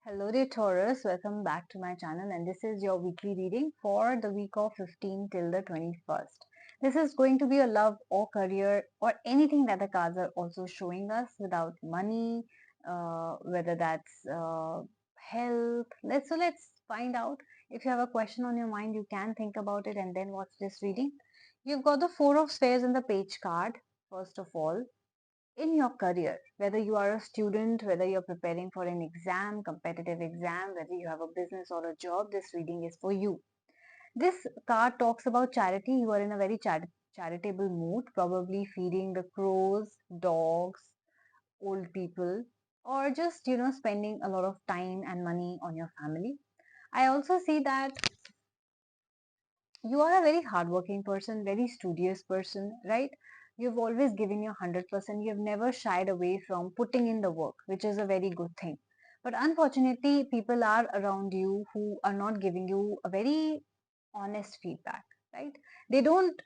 Hello dear Taurus, welcome back to my channel and this is your weekly reading for the week of 15 till the 21st. This is going to be a love or career or anything that the cards are also showing us without money, whether that's health. Let's find out. If you have a question on your mind, you can think about it and then watch this reading. You've got the Four of Spades in the page card, first of all in your career, whether you are a student, whether you're preparing for an exam, competitive exam, whether you have a business or a job, this reading is for you. This card talks about charity. You are in a very charitable mood, probably feeding the crows, dogs, old people, or just, spending a lot of time and money on your family. I also see that you are a very hardworking person, very studious person, right? You've always given your 100%. You've never shied away from putting in the work, which is a very good thing. But unfortunately, people are around you who are not giving you a very honest feedback, right? They don't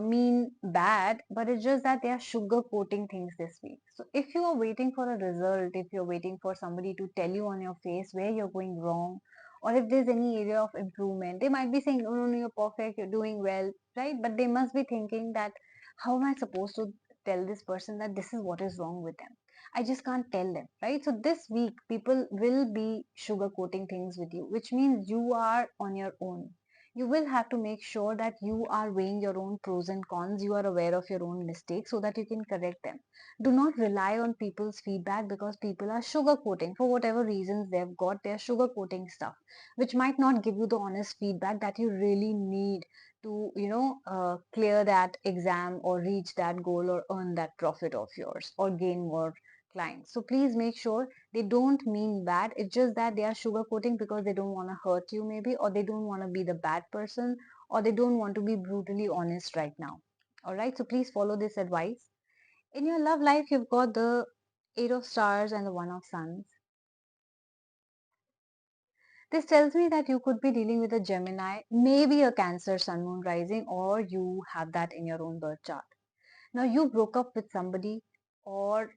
mean bad, but it's just that they are sugarcoating things this week. So if you are waiting for a result, if you're waiting for somebody to tell you on your face where you're going wrong, or if there's any area of improvement, they might be saying, "Oh, no, no, you're perfect, you're doing well," right? But they must be thinking that, how am I supposed to tell this person that this is what is wrong with them? I just can't tell them, right? So this week, people will be sugarcoating things with you, which means you are on your own. You will have to make sure that you are weighing your own pros and cons. You are aware of your own mistakes so that you can correct them. Do not rely on people's feedback because people are sugarcoating for whatever reasons they've got. They're sugarcoating stuff which might not give you the honest feedback that you really need to clear that exam or reach that goal or earn that profit of yours or gain more clients. So please make sure they don't mean bad. It's just that they are sugarcoating because they don't want to hurt you maybe, or they don't want to be the bad person, or they don't want to be brutally honest right now. All right, so please follow this advice. In your love life, you've got the Eight of Stars and the One of Suns. This tells me that you could be dealing with a Gemini, maybe a Cancer Sun Moon rising, or you have that in your own birth chart. Now, you broke up with somebody, or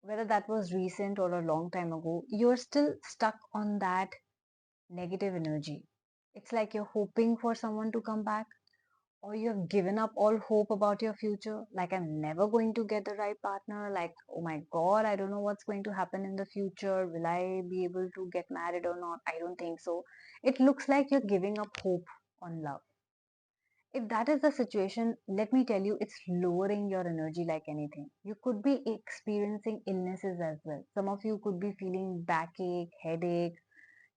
whether that was recent or a long time ago, you're still stuck on that negative energy. It's like you're hoping for someone to come back, or you have given up all hope about your future, like I'm never going to get the right partner, like, oh my god, I don't know what's going to happen in the future, will I be able to get married or not? I don't think so. It looks like you're giving up hope on love. If that is the situation, let me tell you, it's lowering your energy like anything. You could be experiencing illnesses as well. Some of you could be feeling backache, headache,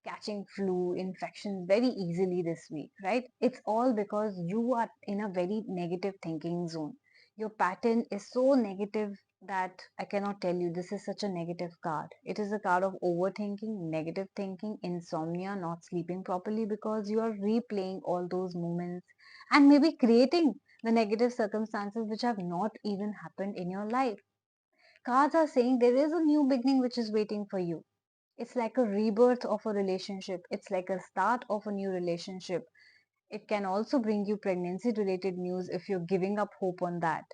catching flu infections very easily this week, right? It's all because you are in a very negative thinking zone. Your pattern is so negative that I cannot tell you this is such a negative card. It is a card of overthinking, negative thinking, insomnia, not sleeping properly because you are replaying all those moments and maybe creating the negative circumstances which have not even happened in your life. Cards are saying there is a new beginning which is waiting for you. It's like a rebirth of a relationship. It's like a start of a new relationship. It can also bring you pregnancy related news if you're giving up hope on that.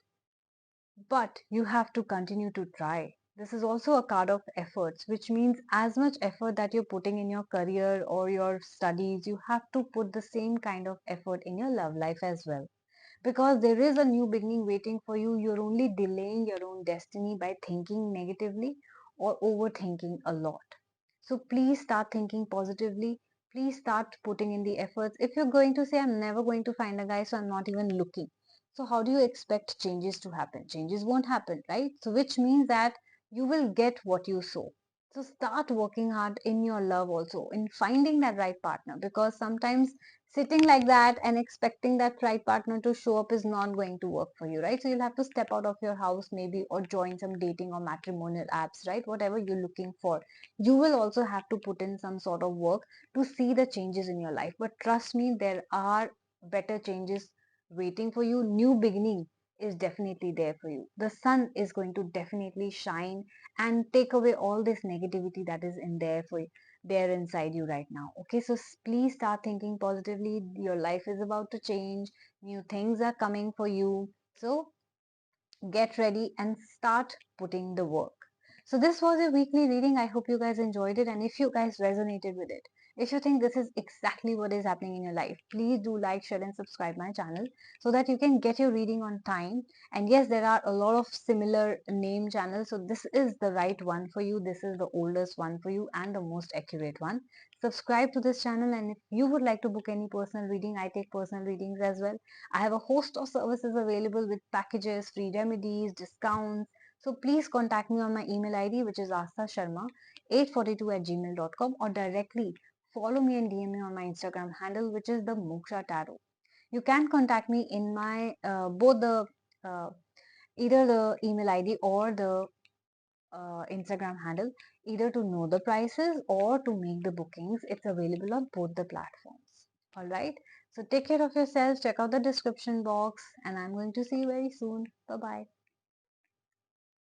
But you have to continue to try. This is also a card of efforts, which means as much effort that you're putting in your career or your studies, you have to put the same kind of effort in your love life as well. Because there is a new beginning waiting for you. You're only delaying your own destiny by thinking negatively or overthinking a lot. So please start thinking positively. Please start putting in the efforts. If you're going to say, I'm never going to find a guy, so I'm not even looking. So how do you expect changes to happen? Changes won't happen, right? So which means that you will get what you sow. So start working hard in your love also, in finding that right partner, because sometimes sitting like that and expecting that right partner to show up is not going to work for you, right? So you'll have to step out of your house maybe or join some dating or matrimonial apps, right? Whatever you're looking for, you will also have to put in some sort of work to see the changes in your life. But trust me, there are better changes waiting for you. New beginning is definitely there for you. The sun is going to definitely shine and take away all this negativity that is in there for you, there inside you right now. Okay, so please start thinking positively. Your life is about to change, new things are coming for you. So get ready and start putting the work. So this was a weekly reading. I hope you guys enjoyed it, and if you guys resonated with it, if you think this is exactly what is happening in your life, please do like, share, and subscribe my channel so that you can get your reading on time. And yes, there are a lot of similar name channels, so this is the right one for you. This is the oldest one for you and the most accurate one. Subscribe to this channel, and if you would like to book any personal reading, I take personal readings as well. I have a host of services available with packages, free remedies, discounts. So please contact me on my email ID, which is asthasharma842@gmail.com, or directly follow me and DM me on my Instagram handle, which is the Moksha Tarot. You can contact me in my both the uh, either the email ID or the Instagram handle, either to know the prices or to make the bookings. It's available on both the platforms. All right. So take care of yourselves. Check out the description box, and I'm going to see you very soon. Bye bye.